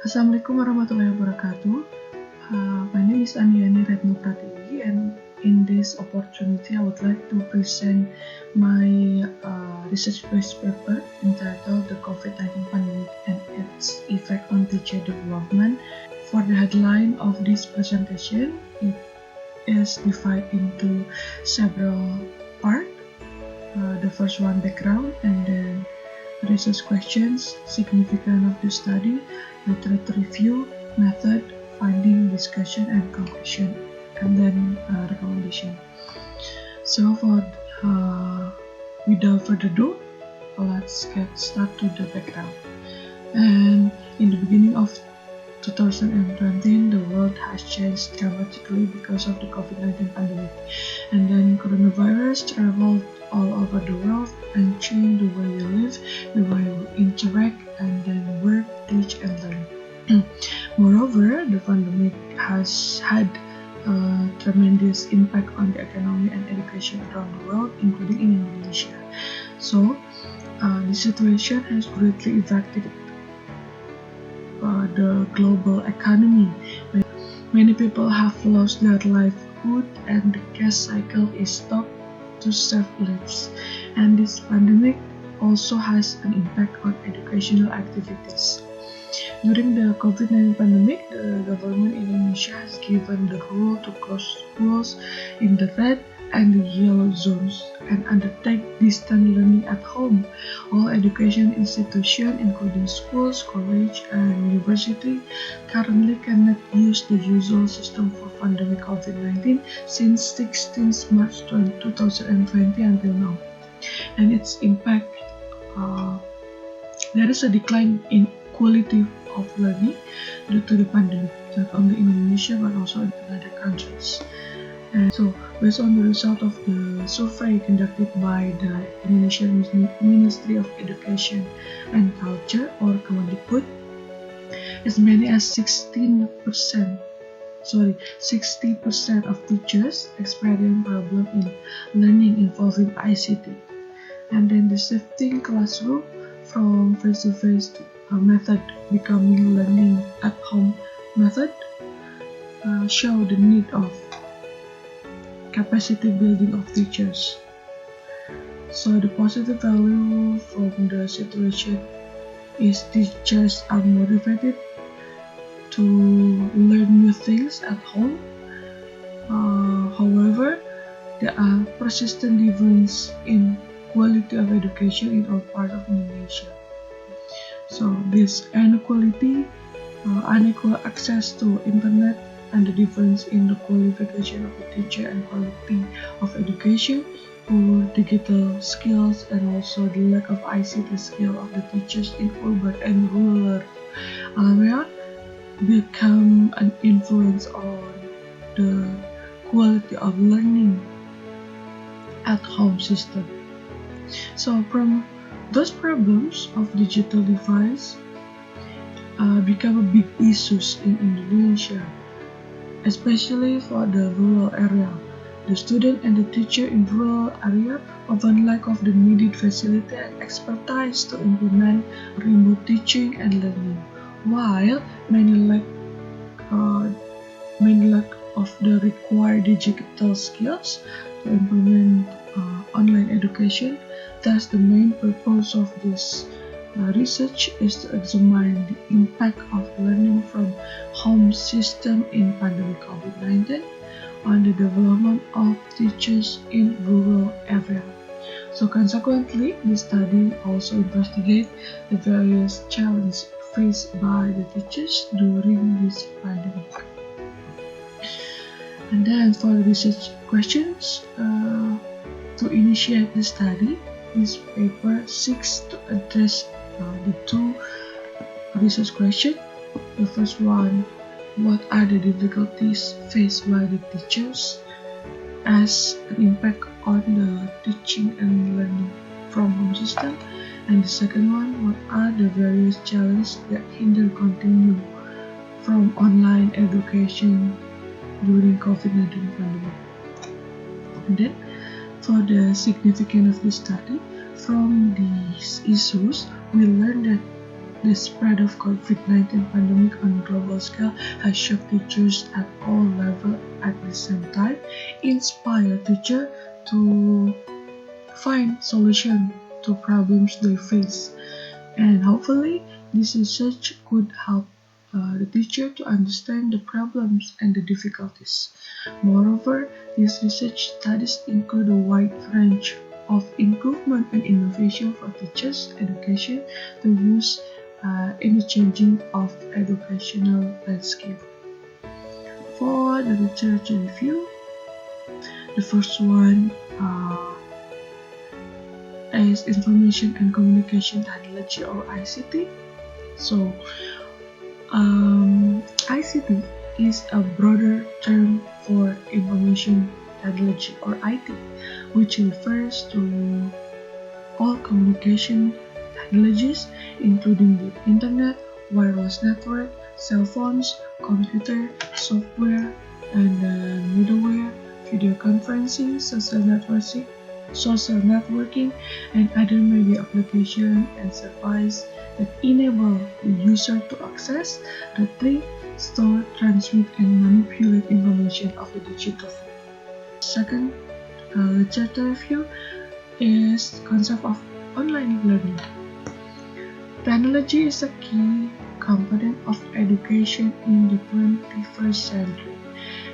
Assalamualaikum warahmatullahi wabarakatuh. My name is Andiany Retno Pratiwi, and in this opportunity I would like to present my research-based paper entitled The COVID-19 Pandemic and Its Effect on Teacher Development. For the headline of this presentation, it is divided into several parts. The first one, background, and then research questions, significance of the study, literature review, method, finding, discussion, and conclusion, and then recommendation. So without further ado, let's get started to the background. And in the beginning of 2020, the world has changed dramatically because of the COVID-19 pandemic, and then coronavirus traveled all over the world and changed the way we live, the way we interact, and then work, teach, and learn. Moreover, the pandemic has had a tremendous impact on the economy and education around the world, including in Indonesia. So, the situation has greatly affected the global economy. Many people have lost their livelihood, and the cash cycle is stopped to save lives. And this pandemic also has an impact on educational activities. During the COVID-19 pandemic, the government in Indonesia has given the rule to close schools in the red and the yellow zones and undertake distance learning at home. All education institutions, including schools, college, and university, currently cannot use the usual system for pandemic COVID-19 since 16 March 2020 until now. And its impact, there is a decline in quality of learning due to the pandemic, not only in Indonesia but also in other countries. And so, based on the result of the survey conducted by the Indonesian Ministry of Education and Culture, or Kemendikbud, as many as 60% of teachers experience problem in learning involving ICT. And then the shifting classroom from face-to-face method becoming learning at home method show the need of capacity building of teachers. So the positive value from the situation is teachers are motivated to learn new things at home. However, there are persistent differences in quality of education in all parts of Indonesia. So this inequality, unequal access to internet, and the difference in the qualification of the teacher and quality of education, poor digital skills, and also the lack of ICT skill of the teachers in urban and rural areas become an influence on the quality of learning at home system. So from those problems of digital device become a big issues in Indonesia, especially for the rural area. The student and the teacher in rural area often lack of the needed facility and expertise to implement remote teaching and learning, while many lack of the required digital skills to implement online education. Thus, the main purpose of this research is to examine the impact of learning from home system in pandemic COVID-19 on the development of teachers in rural area. So consequently, the study also investigates the various challenges faced by the teachers during this pandemic. And then for the research questions, to initiate the study, this paper seeks to address the two research questions. The first one, what are the difficulties faced by the teachers as an impact on the teaching and learning from home system? And the second one, what are the various challenges that hinder continue from online education during COVID-19 pandemic? And then for the significance of the study, from these issues, we learned that The spread of COVID-19 pandemic on a global scale has shocked teachers at all levels at the same time, inspired teachers to find solutions to problems they face. And hopefully, this research could help the teacher to understand the problems and the difficulties. Moreover, this research studies include a wide range of improvement and innovation for teachers' education to use in the changing of educational landscape. For the literature review, the first one is Information and Communication Technology or ICT. So, ICT is a broader term for information technology or IT, which refers to all communication technologies, including the internet, wireless network, cell phones, computer, software, and middleware, video conferencing, social networking, and other media applications and services that enable the user to access, retrieve, store, transmit, and manipulate information of the digital form. Second, literature review is the concept of online learning. Technology is a key component of education in the 21st century.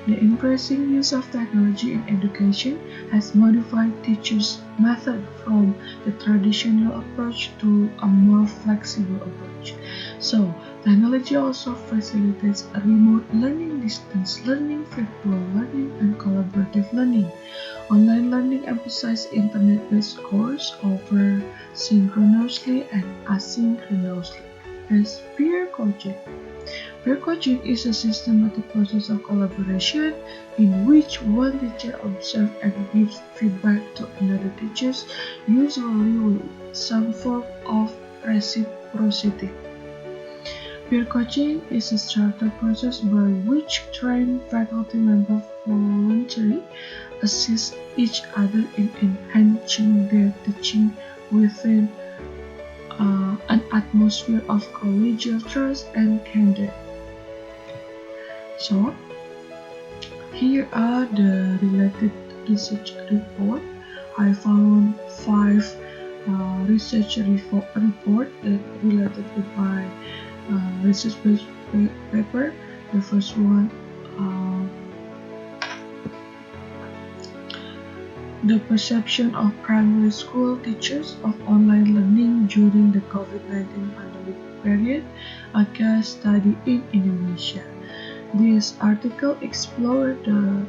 The increasing use of technology in education has modified teachers' method from the traditional approach to a more flexible approach. So, technology also facilitates remote learning, distance learning, virtual learning, and collaborative learning. Online learning emphasizes internet-based courses offered synchronously and asynchronously. As peer coaching. Peer coaching is a systematic process of collaboration in which one teacher observes and gives feedback to another teacher, usually with some form of reciprocity. Peer coaching is a structured process by which trained faculty members voluntarily assist each other in enhancing their teaching within an atmosphere of collegial trust and candor. So, here are the related research report. I found 5 research report that related with my research paper. The first one, the perception of primary school teachers of online learning during the COVID-19 pandemic period, a case study in Indonesia. This article explored the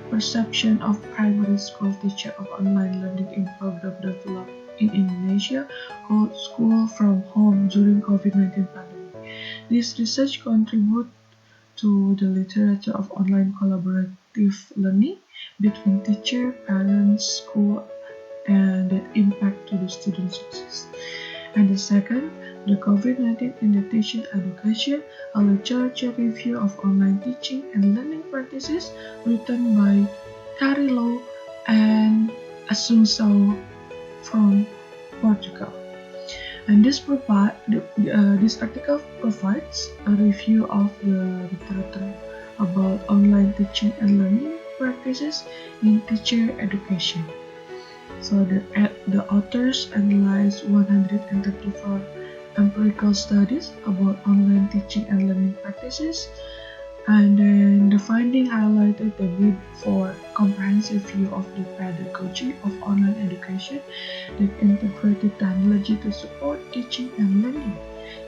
perception of primary school teachers of online learning in program developed in Indonesia called School from Home during COVID-19 pandemic. This research contributes to the literature of online collaborative learning between teacher, parents, school, and the impact to the student success. And the second, the COVID-19 in the teaching education, a literature review of online teaching and learning practices written by Carilo and Assunção from Portugal. And this article provides a review of the literature about online teaching and learning practices in teacher education. So the authors analyzed 134 empirical studies about online teaching and learning practices, and then the finding highlighted the need for comprehensive view of the pedagogy of online education that integrated technology to support teaching and learning.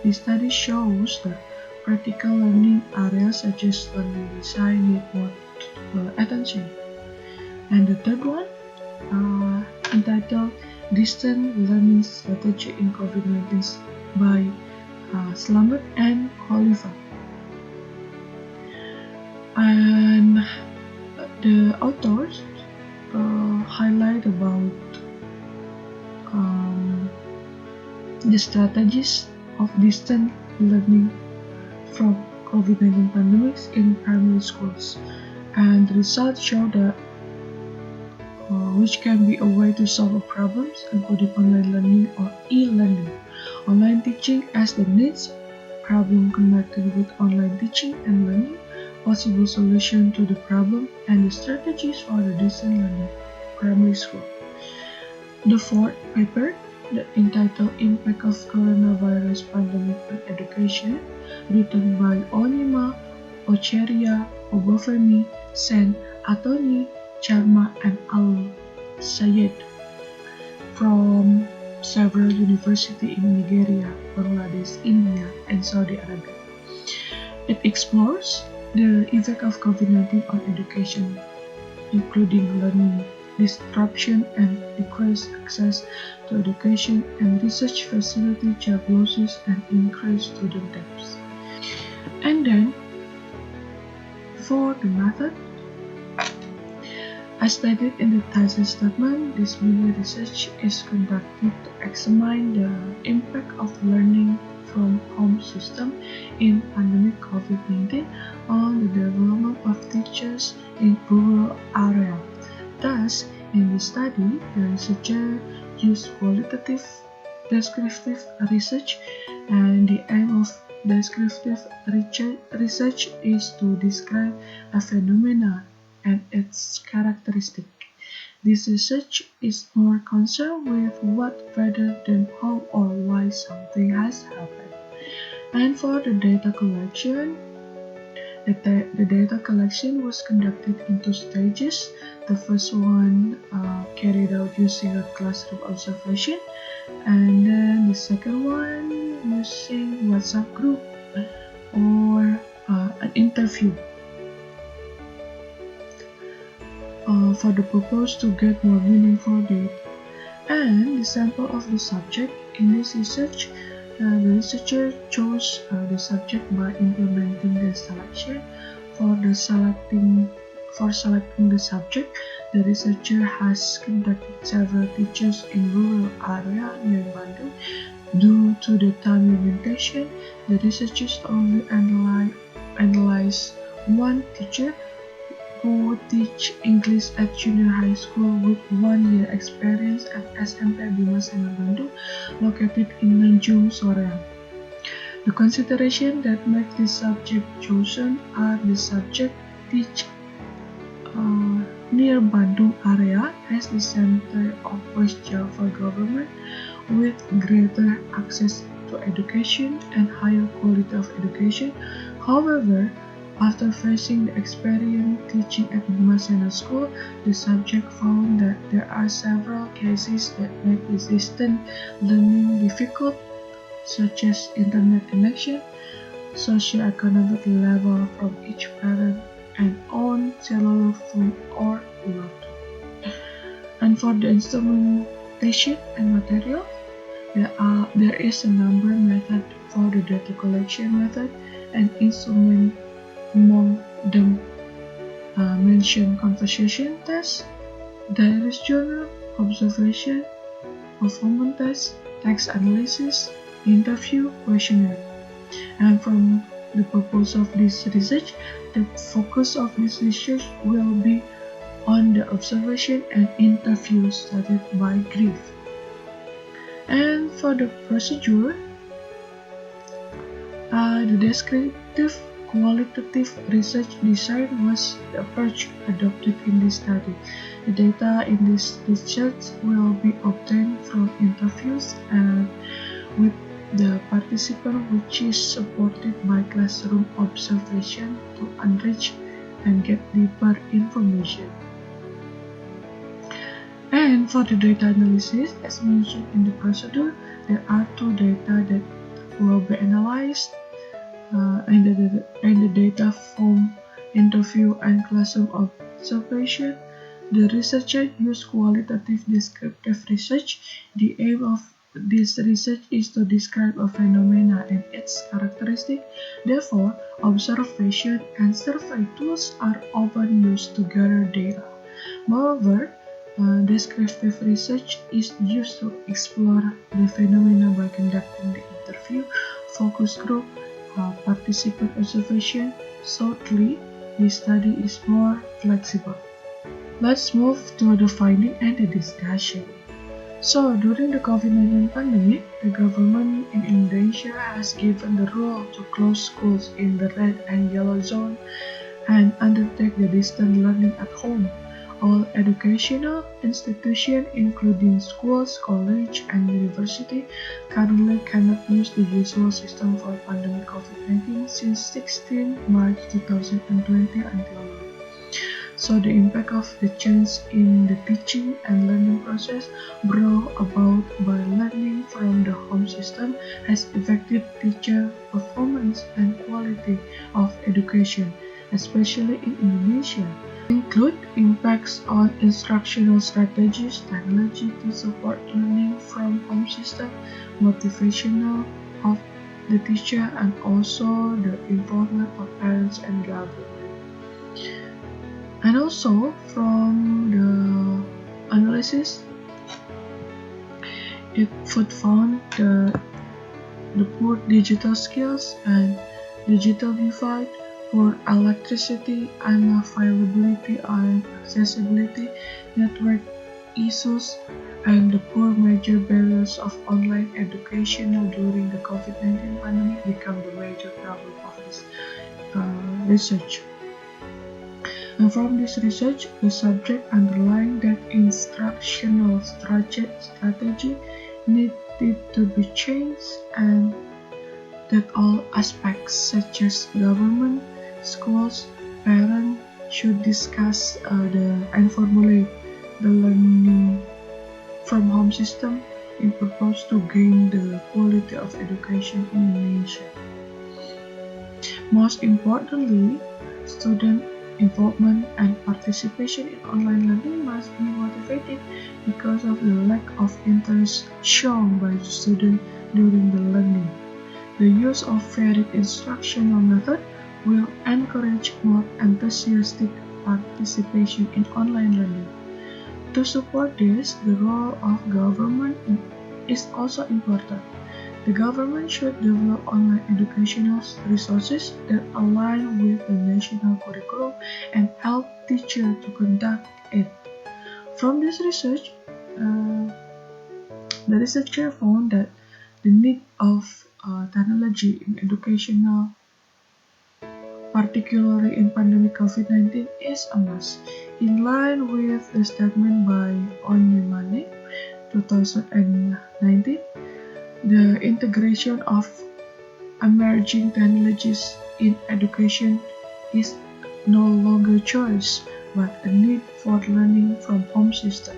The study shows that practical learning areas such as learning design need more attention. And the third one, entitled Distant Learning Strategy in COVID-19 by Slamet and Khalifa. And the authors highlight about the strategies of distant learning from COVID-19 pandemics in primary schools, and the results show that which can be a way to solve problems, including online learning or e-learning. as the needs, problem connected with online teaching and learning, possible solution to the problem, and the strategies for the distance learning primary school. The fourth paper, entitled Impact of Coronavirus Pandemic on Education, written by Onima, Ocheria, Obafemi, Sen, Anthony, Sharma, and Al-Sayed from several universities in Nigeria, Bangladesh, India, and Saudi Arabia. It explores the effect of COVID-19 on education, including learning disruption and decreased access to education and research facility job losses and increased student debts. And then, for the method, as stated in the thesis statement, this mini research is conducted to examine the impact of learning from home system in pandemic COVID-19 on the development of teachers in rural areas. Thus, in this study, the researcher used qualitative descriptive research, and the aim of descriptive research is to describe a phenomenon and its characteristic. This research is more concerned with what rather than how or why something has happened. And for the data collection, the data collection was conducted in two stages. The first one carried out using a classroom observation, and then the second one using WhatsApp group or an interview. For the purpose to get more meaningful data. And the sample of the subject in this research, the researcher chose the subject by implementing the selection. For selecting the subject, the researcher has conducted several teachers in rural area near Bandung. Due to the time limitation, the researchers only analyzed one teacher who would teach English at junior high school with 1 year experience at SMP Bima Sena Bandung, located in Tanjung Soreang. The consideration that make this subject chosen are the subject teach near Bandung area as the center of West Java government with greater access to education and higher quality of education. However, after facing the experience teaching at Bima Sena School, the subject found that there are several cases that make distance learning difficult, such as internet connection, socioeconomic level from each parent, and own cellular phone or laptop. And for the instrumentation and material, there is a number method for the data collection method and instrument. Among them mentioned conversation test, diarist journal, observation, performance test, text analysis, interview, questionnaire. And from the purpose of this research, the focus of this research will be on the observation and interview studied by Griff. And for the procedure, the descriptive qualitative research design was the approach adopted in this study. The data in this research will be obtained from interviews and with the participant, which is supported by classroom observation to enrich and get deeper information. And for the data analysis, as mentioned in the procedure, there are two data that will be analyzed. And the data from interview and classroom observation. The researcher used qualitative descriptive research. The aim of this research is to describe a phenomena and its characteristic. Therefore, observation and survey tools are often used to gather data. Moreover, descriptive research is used to explore the phenomena by conducting the interview, focus group, participant observation. Shortly, the study is more flexible. Let's move to the finding and the discussion. So, during the COVID-19 pandemic, the government in Indonesia Indonesia has given the rule to close schools in the red and yellow zone and undertake the distant learning at home. All educational institutions, including schools, college, and university, currently cannot use the usual system for pandemic COVID-19 since 16 March 2020 until now. So the impact of the change in the teaching and learning process brought about by learning from the home system has affected teacher performance and quality of education, especially in Indonesia. Include impacts on instructional strategies, technology to support learning from home system, motivational of the teacher, and also the involvement of parents and government. And also from the analysis, it found the poor digital skills and digital divide, poor electricity unavailability and accessibility, network issues, and the poor major barriers of online education during the COVID-19 pandemic become the major problem of this research. And from this research, the subject underlined that instructional strategy needed to be changed and that all aspects such as government, schools, parents should discuss and formulate the learning from home system in purpose to gain the quality of education in Indonesia. Most importantly, student involvement and participation in online learning must be motivated because of the lack of interest shown by the student during the learning. The use of varied instructional method will encourage more enthusiastic participation in online learning. To support this, the role of government is also important. The government should develop online educational resources that align with the national curriculum and help teachers to conduct it. From this research, the researcher found that the need of technology in educational, particularly in pandemic COVID-19, is a must. In line with the statement by Onyemane, 2019, the integration of emerging technologies in education is no longer a choice, but a need for learning from home system.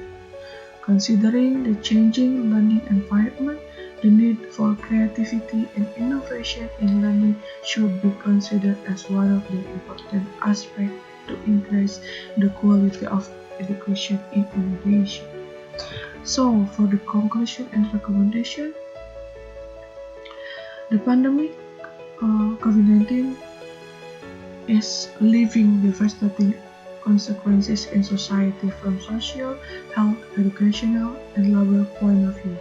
Considering the changing learning environment, the need for creativity and innovation in learning should be considered as one of the important aspects to increase the quality of education in Indonesia. So, for the conclusion and recommendation, the pandemic COVID-19 is leaving devastating consequences in society from social, health, educational, and labor point of view.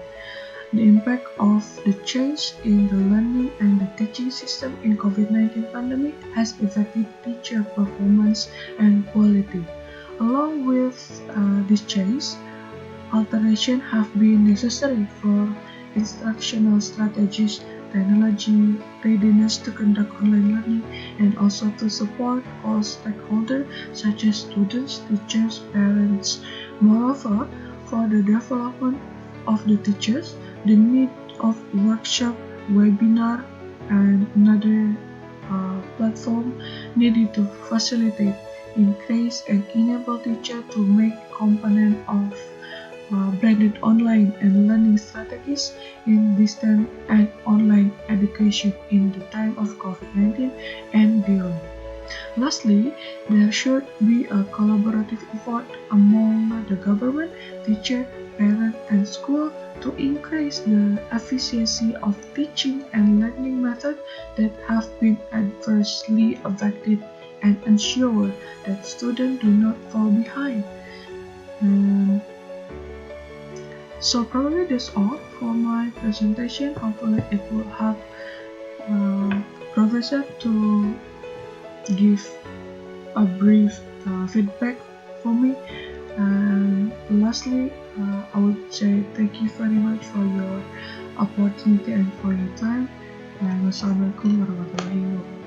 The impact of the change in the learning and the teaching system in COVID-19 pandemic has affected teacher performance and quality. Along with this change, alterations have been necessary for instructional strategies, technology, readiness to conduct online learning, and also to support all stakeholders such as students, teachers, parents. Moreover, for the development of the teachers, the need of workshop, webinar, and another platform needed to facilitate, increase, and enable teachers to make component of blended online and learning strategies in distance and online education in the time of COVID-19 and beyond. Lastly, there should be a collaborative effort among the government, teacher, parent, and school to increase the efficiency of teaching and learning methods that have been adversely affected and ensure that students do not fall behind. So probably that's all for my presentation. Hopefully it will help Professor to give a brief feedback for me. And lastly, I would say thank you very much for your opportunity and for your time. Wassalamualaikum warahmatullahi wabarakatuh.